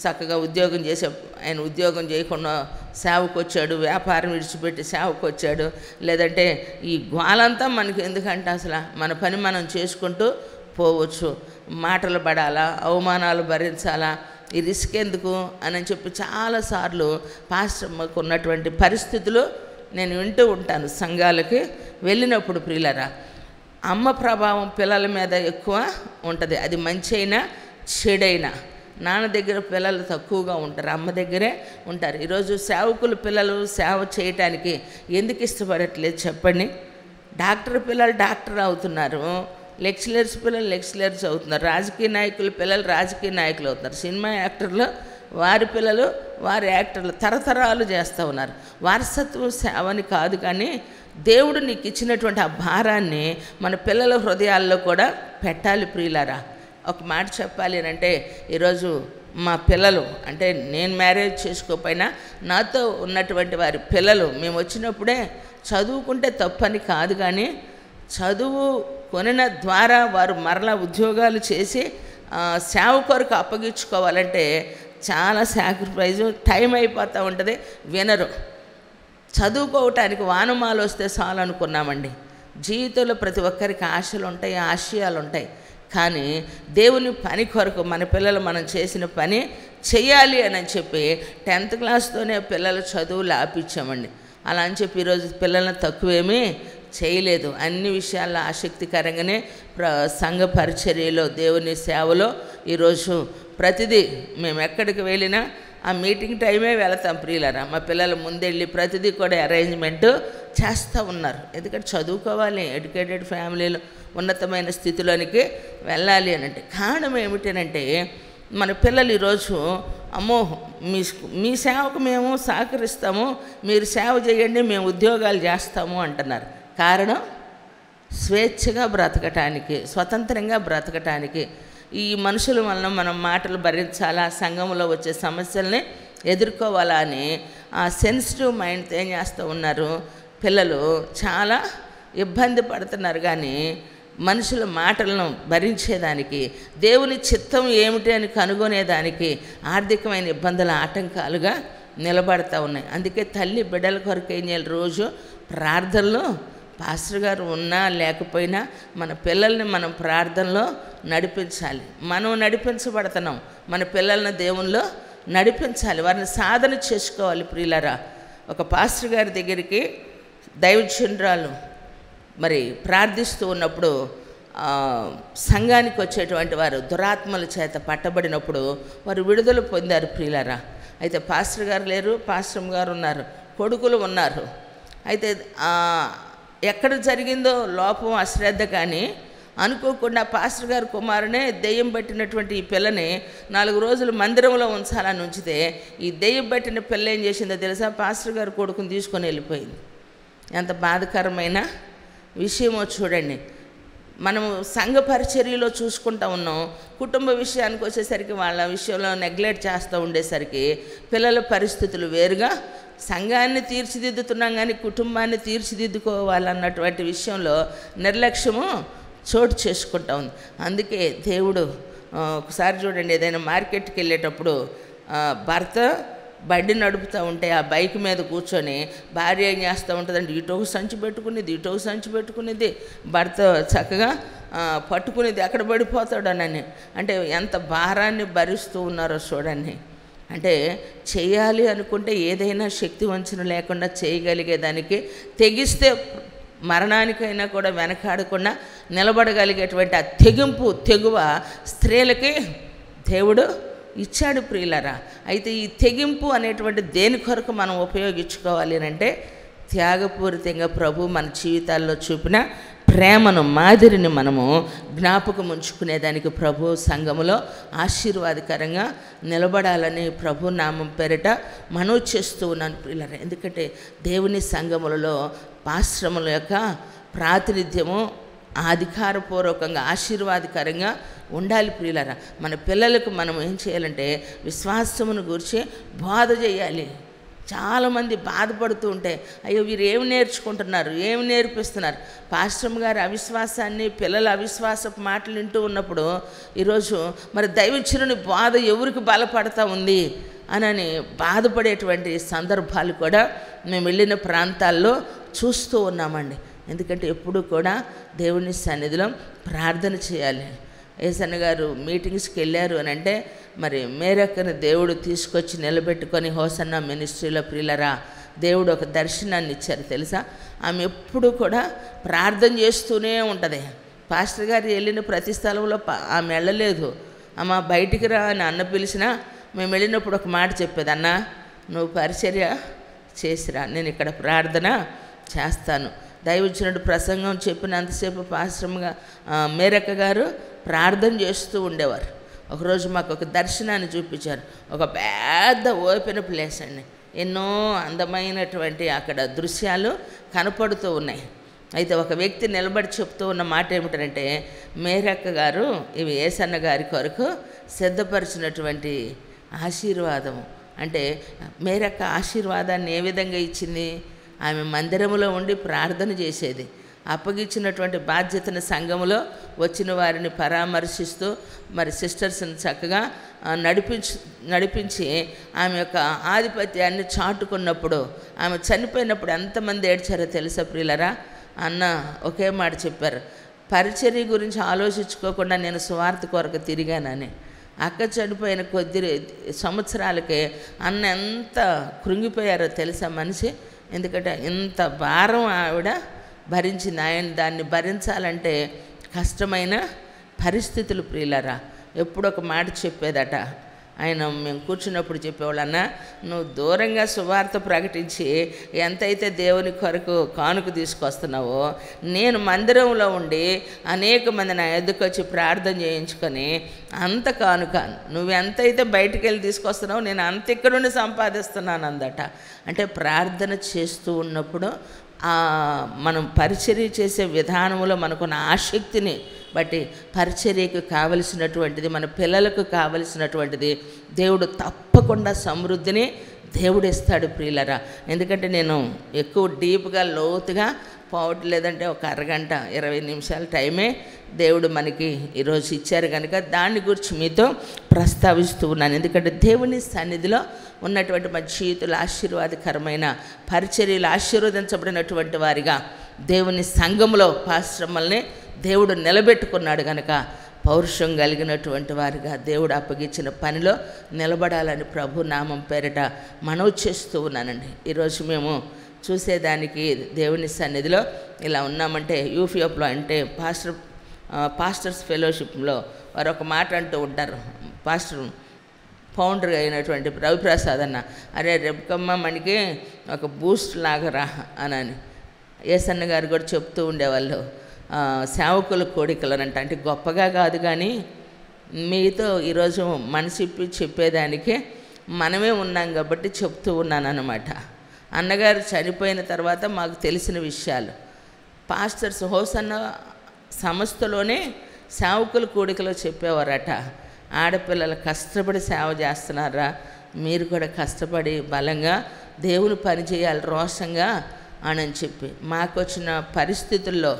చక్కగా ఉద్యోగం చేసే ఆయన ఉద్యోగం చేయకుండా సేవకు వచ్చాడు, వ్యాపారం విడిచిపెట్టి సేవకు వచ్చాడు, లేదంటే ఈ గోలంతా మనకి ఎందుకంటే అసలు మన పని మనం చేసుకుంటూ పోవచ్చు, మాటలు పడాలా, అవమానాలు భరించాలా, ఈ రిస్క్ ఎందుకు అని చెప్పి చాలాసార్లు పాస్టర్కు ఉన్నటువంటి పరిస్థితులు నేను వింటూ ఉంటాను సంఘాలకి వెళ్ళినప్పుడు ప్రియులరా. అమ్మ ప్రభావం పిల్లల మీద ఎక్కువ ఉంటుంది, అది మంచి అయినా చెడైనా. నాన్న దగ్గర పిల్లలు తక్కువగా ఉంటారు, అమ్మ దగ్గరే ఉంటారు. ఈరోజు సేవకులు పిల్లలు సేవ చేయటానికి ఎందుకు ఇష్టపడట్లేదు చెప్పండి? డాక్టర్ పిల్లలు డాక్టర్ అవుతున్నారు, లెక్చరర్స్ పిల్లలు లెక్చరర్స్ అవుతున్నారు, రాజకీయ నాయకుల పిల్లలు రాజకీయ నాయకులు అవుతున్నారు, సినిమా యాక్టర్లు వారి పిల్లలు వారి యాక్టర్లు తరతరాలు చేస్తూ ఉన్నారు. వారసత్వం సేవని కాదు, కానీ దేవుడు నీకు ఇచ్చినటువంటి ఆ భారాన్ని మన పిల్లల హృదయాల్లో కూడా పెట్టాలి ప్రియులారా. ఒక మాట చెప్పాలి అంటే, ఈరోజు మా పిల్లలు అంటే నేను మ్యారేజ్ చేసుకోకపోయినా నాతో ఉన్నటువంటి వారి పిల్లలు మేము వచ్చినప్పుడే చదువుకుంటే తప్పని కాదు, కానీ చదువు కొనిన ద్వారా వారు మరలా ఉద్యోగాలు చేసి సేవ కొరకు అప్పగించుకోవాలంటే చాలా సాక్రిఫైజు, టైం అయిపోతూ ఉంటుంది, వినరు. చదువుకోవటానికి వానమాలు వస్తే చాలు అనుకున్నామండి. జీవితంలో ప్రతి ఒక్కరికి ఆశలు ఉంటాయి, ఆశయాలు ఉంటాయి, కానీ దేవుని పని కొరకు మన పిల్లలు మనం చేసిన పని చెయ్యాలి అని చెప్పి 10th క్లాస్తోనే పిల్లల చదువులు ఆపించామండి. అలా అని చెప్పి ఈరోజు పిల్లల్ని తక్కువేమీ చేయలేదు. అన్ని విషయాల్లో ఆసక్తికరంగానే సంఘ పరిచర్యలో, దేవుని సేవలో ఈరోజు ప్రతిదీ మేము ఎక్కడికి వెళ్ళినా ఆ మీటింగ్ టైమే వెళతాం ప్రియులరా. మా పిల్లలు ముందెళ్ళి ప్రతిదీ కూడా అరేంజ్మెంటు చేస్తూ ఉన్నారు. ఎందుకంటే చదువుకోవాలి, ఎడ్యుకేటెడ్ ఫ్యామిలీలో ఉన్నతమైన స్థితిలోనికి వెళ్ళాలి అని అంటే. కారణం ఏమిటనంటే మన పిల్లలు ఈరోజు అమ్మో మీ సేవకు మేము సహకరిస్తాము, మీరు సేవ చేయండి, మేము ఉద్యోగాలు చేస్తాము అంటున్నారు. కారణం స్వేచ్ఛగా బ్రతకటానికి, స్వతంత్రంగా బ్రతకటానికి. ఈ మనుషుల వలన మనం మాటలు భరించాలా, సంఘంలో వచ్చే సమస్యల్ని ఎదుర్కోవాలా అని ఆ సెన్సిటివ్ మైండ్తో ఏం చేస్తూ ఉన్నారు పిల్లలు, చాలా ఇబ్బంది పడుతున్నారు. కానీ మనుషుల మాటలను భరించేదానికి, దేవుని చిత్తం ఏమిటి అని కనుగొనేదానికి ఆర్థికమైన ఇబ్బందుల ఆటంకాలుగా నిలబడతా ఉన్నాయి. అందుకే తల్లి బిడ్డల కొరకు ఏం చేయాలి, రోజు ప్రార్థనలో పాస్టర్ గారు ఉన్నా లేకపోయినా మన పిల్లల్ని మనం ప్రార్థనలో నడిపించాలి. మనం నడిపించబడుతున్నాం, మన పిల్లల్ని దేవునిలో నడిపించాలి, వారిని సాధన చేసుకోవాలి. ప్రియులారా, ఒక పాస్టర్ గారి దగ్గరికి దైవజనురాలు మరి ప్రార్థిస్తూ ఉన్నప్పుడు సంఘానికి వచ్చేటువంటి వారు దురాత్మల చేత పట్టబడినప్పుడు వారు విడుదల పొందారు. ప్రియులారా, అయితే పాస్టర్ గారు లేరు, పాస్టర్ గారు ఉన్నారు, కొడుకులు ఉన్నారు. అయితే ఎక్కడ జరిగిందో లోపం, అశ్రద్ధ కానీ అనుకోకుండా పాస్టర్ గారి కుమారునే దెయ్యం పట్టినటువంటి ఈ పిల్లని 4 రోజులు మందిరంలో ఉంచాలని ఉంచితే ఈ దెయ్యం పట్టిన పిల్ల ఏం చేసిందో తెలుసా, పాస్టర్ గారు కొడుకుని తీసుకొని వెళ్ళిపోయింది. ఎంత బాధకరమైన విషయమో చూడండి. మనము సంఘ పరిచర్యలో చూసుకుంటూ ఉన్నాం, కుటుంబ విషయానికి వచ్చేసరికి వాళ్ళ విషయంలో నెగ్లెక్ట్ చేస్తూ ఉండేసరికి పిల్లల పరిస్థితులు వేరుగా, సంఘాన్ని తీర్చిదిద్దుతున్నాం కానీ కుటుంబాన్ని తీర్చిదిద్దుకోవాలన్నటువంటి విషయంలో నిర్లక్ష్యము చోటు చేసుకుంటా ఉంది. అందుకే దేవుడు ఒకసారి చూడండి, ఏదైనా మార్కెట్కి వెళ్ళేటప్పుడు భర్త బండి నడుపుతూ ఉంటే ఆ బైక్ మీద కూర్చొని భార్య ఏం చేస్తూ ఉంటుందంటే ఇటొక సంచి పెట్టుకునేది, ఇటొక సంచి పెట్టుకునేది, భర్త చక్కగా పట్టుకునేది, అక్కడ పడిపోతాడనని. అంటే ఎంత భారాన్ని భరిస్తూ ఉన్నారో చూడండి. అంటే చేయాలి అనుకుంటే ఏదైనా శక్తి వంచన లేకుండా చేయగలిగేదానికి, తెగిస్తే మరణానికైనా కూడా వెనకాడకుండా నిలబడగలిగేటువంటి ఆ తెగువ స్త్రీలకి దేవుడు ఇచ్చాడు. ప్రియులరా, అయితే ఈ తెగింపు అనేటువంటి దేని కొరకు మనం ఉపయోగించుకోవాలి అంటే, త్యాగపూరితంగా ప్రభు మన జీవితాల్లో చూపిన ప్రేమను, మాదిరిని మనము జ్ఞాపకం ఉంచుకునేదానికి ప్రభు సంఘములో ఆశీర్వాదకరంగా నిలబడాలని ప్రభు నామం పేరిట మనవి చేస్తూ ఉన్నాను ప్రియులారా. ఎందుకంటే దేవుని సంఘములలో పాశ్రముల యొక్క ప్రాతినిధ్యము అధికారపూర్వకంగా ఆశీర్వాదకరంగా ఉండాలి ప్రియులారా. మన పిల్లలకు మనం ఏం చేయాలంటే విశ్వాసమును గురించి బోధ చేయాలి. చాలామంది బాధపడుతూ ఉంటే, అయ్యో వీరు ఏమి నేర్చుకుంటున్నారు, ఏమి నేర్పిస్తున్నారు. పాస్టర్ గారు అవిశ్వాసాన్ని, పిల్లల అవిశ్వాసపు మాటలు వింటూ ఉన్నప్పుడు ఈరోజు మరి దైవజనుని బాధ ఎవరికి బలపడతా ఉంది అని బాధపడేటువంటి సందర్భాలు కూడా మేము వెళ్ళిన ప్రాంతాల్లో చూస్తూ ఉన్నామండి. ఎందుకంటే ఎప్పుడు కూడా దేవుని సన్నిధిలో ప్రార్థన చేయాలి. ఏసన్న గారు మీటింగ్స్కి వెళ్ళారు అని అంటే మరి మేరక్కని దేవుడు తీసుకొచ్చి నిలబెట్టుకొని హోసన్న మినిస్ట్రీలో ప్రియులరా దేవుడు ఒక దర్శనాన్ని ఇచ్చారు తెలుసా. ఆమె ఎప్పుడు కూడా ప్రార్థన చేస్తూనే ఉంటుంది. పాస్టర్ గారు వెళ్ళిన ప్రతి స్థలంలో ఆమె వెళ్ళలేదు. అమ్మ బయటికి రా అని అన్న పిలిచినా మేము వెళ్ళినప్పుడు ఒక మాట చెప్పేది, అన్న నువ్వు పరిచర్య చేసిరా, నేను ఇక్కడ ప్రార్థన చేస్తాను. దైవజనుడు ప్రసంగం చెప్పినంతసేపు పాశ్రమంగా మేరక్క గారు ప్రార్థన చేస్తూ ఉండేవారు. ఒకరోజు మాకు ఒక దర్శనాన్ని చూపించారు. ఒక పెద్ద ఓపెన్ ప్లేస్ అండి, ఎన్నో అందమైనటువంటి అక్కడ దృశ్యాలు కనపడుతూ ఉన్నాయి. అయితే ఒక వ్యక్తి నిలబడి చెప్తూ ఉన్న మాట ఏమిటంటే, మేరక్క గారు ఇవి ఏసన్న గారి కొరకు సిద్ధపరిచినటువంటి ఆశీర్వాదం. అంటే మేరక్క ఆశీర్వాదాన్ని ఏ విధంగా ఇచ్చింది, ఆమె మందిరములో ఉండి ప్రార్థన చేసేది. అప్పగించినటువంటి బాధ్యతను సంఘములో వచ్చిన వారిని పరామర్శిస్తూ మరి సిస్టర్స్ని చక్కగా నడిపించి ఆమె యొక్క ఆధిపత్యాన్ని చాటుకున్నప్పుడు, ఆమె చనిపోయినప్పుడు ఎంతమంది ఏడ్చారో తెలుసా ప్రియులరా. అన్న ఒకే మాట చెప్పారు, పరిచర్య గురించి ఆలోచించుకోకుండా నేను సువార్త కొరకు తిరిగానని. అక్క చనిపోయిన కొద్ది సంవత్సరాలకే అన్న ఎంత కృంగిపోయారో తెలుసా మనిషి. ఎందుకంటే ఇంత భారం ఆవిడ భరించింది. ఆయన దాన్ని భరించాలంటే కష్టమైన పరిస్థితులు ప్రియులరా. ఎప్పుడు ఒక మాట చెప్పేదట ఆయన, మేము కూర్చున్నప్పుడు చెప్పేవాళ్ళన్నా, నువ్వు దూరంగా సువార్త ప్రకటించి ఎంతైతే దేవుని కొరకు కానుక తీసుకొస్తున్నావో, నేను మందిరంలో ఉండి అనేక మంది నా ఎదుకు వచ్చి ప్రార్థన చేయించుకొని అంత కానుక నువ్వెంతైతే బయటికి వెళ్ళి తీసుకొస్తున్నావో నేను అంత ఇక్కడుండి సంపాదిస్తున్నాను అందట. అంటే ప్రార్థన చేస్తూ ఉన్నప్పుడు మనం పరిచర్య చేసే విధానంలో మనకున్న ఆసక్తిని బట్టి పరిచర్యకు కావలసినటువంటిది, మన పిల్లలకు కావలసినటువంటిది దేవుడు తప్పకుండా సమృద్ధిని దేవుడు ఇస్తాడు ప్రియులరా. ఎందుకంటే నేను ఎక్కువ డీప్గా లోతుగా పోవట్లేదంటే ఒక అరగంట 20 నిమిషాల టైమే దేవుడు మనకి ఈరోజు ఇచ్చారు కనుక దాని గురించి మీతో ప్రస్తావిస్తూ ఉన్నాను. ఎందుకంటే దేవుని సన్నిధిలో ఉన్నటువంటి మా జీవితాలు ఆశీర్వాదకరమైన పరిచర్యలు ఆశీర్వదించబడినటువంటి వారిగా దేవుని సంఘములో పాశ్రమల్ని దేవుడు నిలబెట్టుకున్నాడు కనుక పౌరుషం కలిగినటువంటి వారిగా దేవుడు అప్పగించిన పనిలో నిలబడాలని ప్రభు నామం పేరిట మనవి చేస్తూ ఉన్నానండి. ఈరోజు మేము చూసేదానికి దేవుని సన్నిధిలో ఇలా ఉన్నామంటే యూఫియోప్లో అంటే పాస్టర్స్ ఫెలోషిప్లో వారు ఒక మాట అంటూ ఉంటారు. పాస్టర్ ఫౌండర్ అయినటువంటి రవిప్రసాద్ అన్న, అరే రెబ్బకమ్మ మనకి ఒక బూస్ట్ లాగరా అని ఏసన్న గారు కూడా చెప్తూ ఉండేవాళ్ళు. సేవకుల కోడికలనంట, అంటే గొప్పగా కాదు కానీ మీతో ఈరోజు మనసిప్పి చెప్పేదానికి మనమే ఉన్నాం కాబట్టి చెప్తూ ఉన్నాను అన్నమాట. అన్నగారు చనిపోయిన తర్వాత మాకు తెలిసిన విషయాలు, పాస్టర్స్ హోసన్న సంస్థలోనే సేవకుల కూడికలో చెప్పేవారట, ఆడపిల్లలు కష్టపడి సేవ చేస్తున్నారా, మీరు కూడా కష్టపడి బలంగా దేవుని పని చేయాలి రోషంగా అని చెప్పి. మాకు వచ్చిన పరిస్థితుల్లో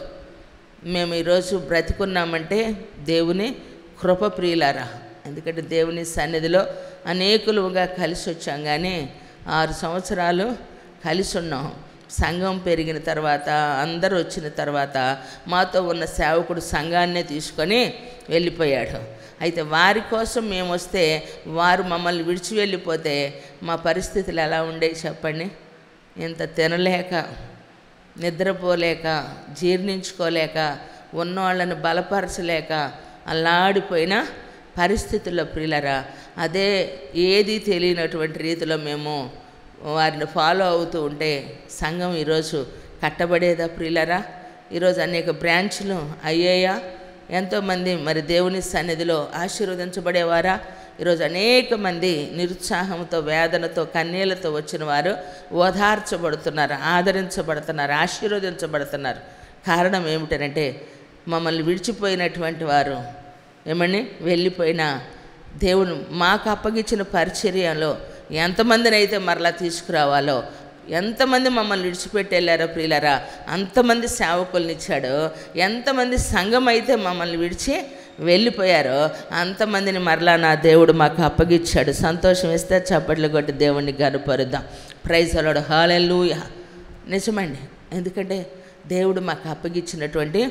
మేము ఈరోజు బ్రతికున్నామంటే దేవుని కృప ప్రియులారా. ఎందుకంటే దేవుని సన్నిధిలో అనేకులుగా కలిసి వచ్చాం, కానీ 6 సంవత్సరాలు కలిసి ఉన్నాం. సంఘం పెరిగిన తర్వాత అందరూ వచ్చిన తర్వాత మాతో ఉన్న సేవకుడు సంఘాన్నే తీసుకొని వెళ్ళిపోయాడు. అయితే వారి కోసం మేము వస్తే వారు మమ్మల్ని విడిచి వెళ్ళిపోతే మా పరిస్థితులు ఎలా ఉండేవి చెప్పండి. ఇంత తినలేక, నిద్రపోలేక, జీర్ణించుకోలేక, ఉన్నవాళ్ళని బలపరచలేక అల్లాడిపోయిన పరిస్థితుల్లో ప్రియులరా, అదే ఏది తెలియనటువంటి రీతిలో మేము వారిని ఫాలో అవుతూ ఉంటే సంఘం ఈరోజు కట్టబడేదా ప్రియులరా? ఈరోజు అనేక బ్రాంచ్లు అయ్యాయా? ఎంతోమంది మరి దేవుని సన్నిధిలో ఆశీర్వదించబడేవారా? ఈరోజు అనేక మంది నిరుత్సాహంతో, వేదనతో, కన్నీళ్లతో వచ్చిన వారు ఓదార్చబడుతున్నారు, ఆదరించబడుతున్నారు, ఆశీర్వదించబడుతున్నారు. కారణం ఏమిటంటే మమ్మల్ని విడిచిపోయినటువంటి వారు ఏమని వెళ్ళిపోయిన దేవుని మాకు అప్పగించిన పరిచర్యలో ఎంతమందిని అయితే మరలా తీసుకురావాలో, ఎంతమంది మమ్మల్ని విడిచిపెట్టి వెళ్ళారో ప్రియులరా, అంతమంది సేవకుల్ని ఇచ్చాడు. ఎంతమంది సంఘం అయితే మమ్మల్ని విడిచి వెళ్ళిపోయారో అంతమందిని మరలా నా దేవుడు మాకు అప్పగించాడు. సంతోషం ఇస్తే చప్పట్లు కొట్టి దేవుణ్ణి గనుపరుద్దాం. ప్రైజ్ ది లార్డ్, హల్లెలూయా. నిజమండి, ఎందుకంటే దేవుడు మాకు అప్పగించినటువంటి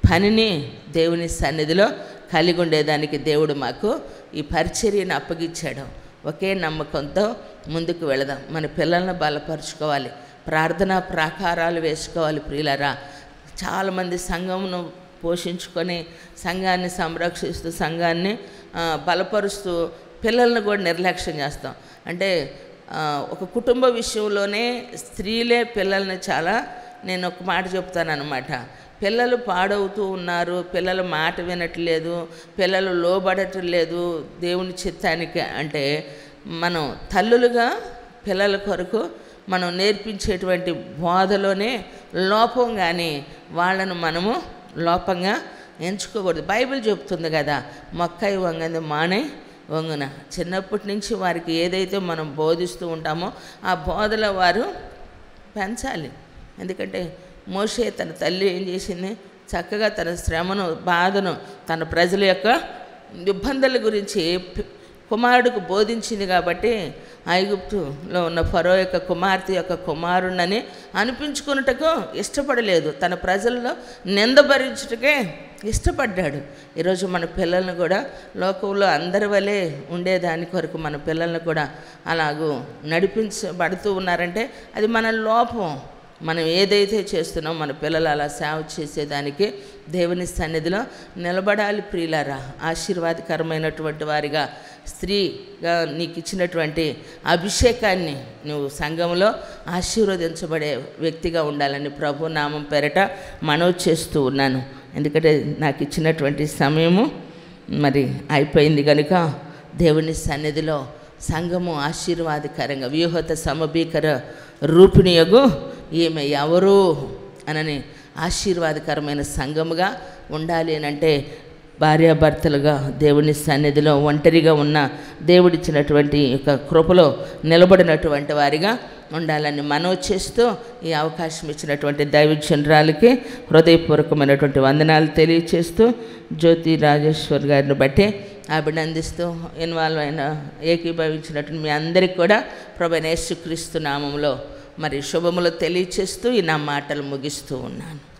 పనిని దేవుని సన్నిధిలో కలిగి ఉండేదానికి దేవుడు మాకు ఈ పరిచర్యను అప్పగించాడు. ఒకే నమ్మకంతో ముందుకు వెళదాం. మన పిల్లలను బలపరుచుకోవాలి, ప్రార్థనా ప్రాకారాలు వేసుకోవాలి ప్రియులరా. చాలామంది సంఘమును పోషించుకొని, సంఘాన్ని సంరక్షిస్తూ, సంఘాన్ని బలపరుస్తూ పిల్లలను కూడా నిర్లక్ష్యం చేస్తాం. అంటే ఒక కుటుంబ విషయంలోనే స్త్రీలే పిల్లల్ని చాలా, నేను ఒక మాట చెప్తాను అన్నమాట, పిల్లలు పాడవుతూ ఉన్నారు, పిల్లలు మాట వినట్లేదు, పిల్లలు లోబడట్లేదు దేవుని చిత్తానికి అంటే మనం తల్లులుగా పిల్లల కొరకు మనం నేర్పించేటువంటి బోధలోనే లోపం, కానీ వాళ్ళను మనము లోపంగా ఎంచుకోకూడదు. బైబిల్ చెప్తుంది కదా, మొక్కై వంగంది మానే వంగున. చిన్నప్పటి నుంచి వారికి ఏదైతే మనం బోధిస్తూ ఉంటామో ఆ బోధలో వారు పెంచాలి. ఎందుకంటే మోషే తన తల్లి ఏం చేసింది, చక్కగా తన శ్రమను, బాధను, తన ప్రజల యొక్క ఇబ్బందుల గురించి కుమారుడికి బోధించింది. కాబట్టి ఐగుప్తులో ఉన్న ఫరో యొక్క కుమార్తె యొక్క కుమారుణ్ణని అనిపించుకున్నటకు ఇష్టపడలేదు, తన ప్రజల్లో నిందభరించుటకే ఇష్టపడ్డాడు. ఈరోజు మన పిల్లలను కూడా లోకంలో అందరి వలె ఉండేదాని కొరకు మన పిల్లలను కూడా అలాగూ నడిపించబడుతూ ఉన్నారంటే అది మన లోపం. మనం ఏదైతే చేస్తున్నామో మన పిల్లలు అలా సేవ చేసేదానికి దేవుని సన్నిధిలో నిలబడాలి ప్రియులారా. ఆశీర్వాదకరమైనటువంటి వారిగా, స్త్రీగా నీకు ఇచ్చినటువంటి అభిషేకాన్ని నువ్వు సంఘంలో ఆశీర్వదించబడే వ్యక్తిగా ఉండాలని ప్రభు నామం పేరట మనవి చేస్తూ ఉన్నాను. ఎందుకంటే నాకు ఇచ్చినటువంటి సమయము మరి అయిపోయింది కనుక దేవుని సన్నిధిలో సంఘము ఆశీర్వాదకరంగా వ్యూహత సమభీకర రూపిణియగు ఈమె ఎవరు అనని ఆశీర్వాదకరమైన సంఘముగా ఉండాలి అని అంటే భార్యాభర్తలుగా దేవుని సన్నిధిలో ఒంటరిగా ఉన్న దేవుడిచ్చినటువంటి యొక్క కృపలో నిలబడినటువంటి వారిగా ఉండాలని మనవి చేస్తూ ఈ అవకాశం ఇచ్చినటువంటి దైవజనురాలకి హృదయపూర్వకమైనటువంటి వందనాలు తెలియచేస్తూ జ్యోతి రాజేశ్వర్ గారిని బట్టి అభినందిస్తూ ఇన్వాల్వ్ అయిన ఏకీభవించినటువంటి మీ అందరికీ కూడా ప్రభువైన యేసుక్రీస్తు నామములో మరి శుభములు తెలియచేస్తూ ఈ నా మాటలు ముగిస్తూ ఉన్నాను.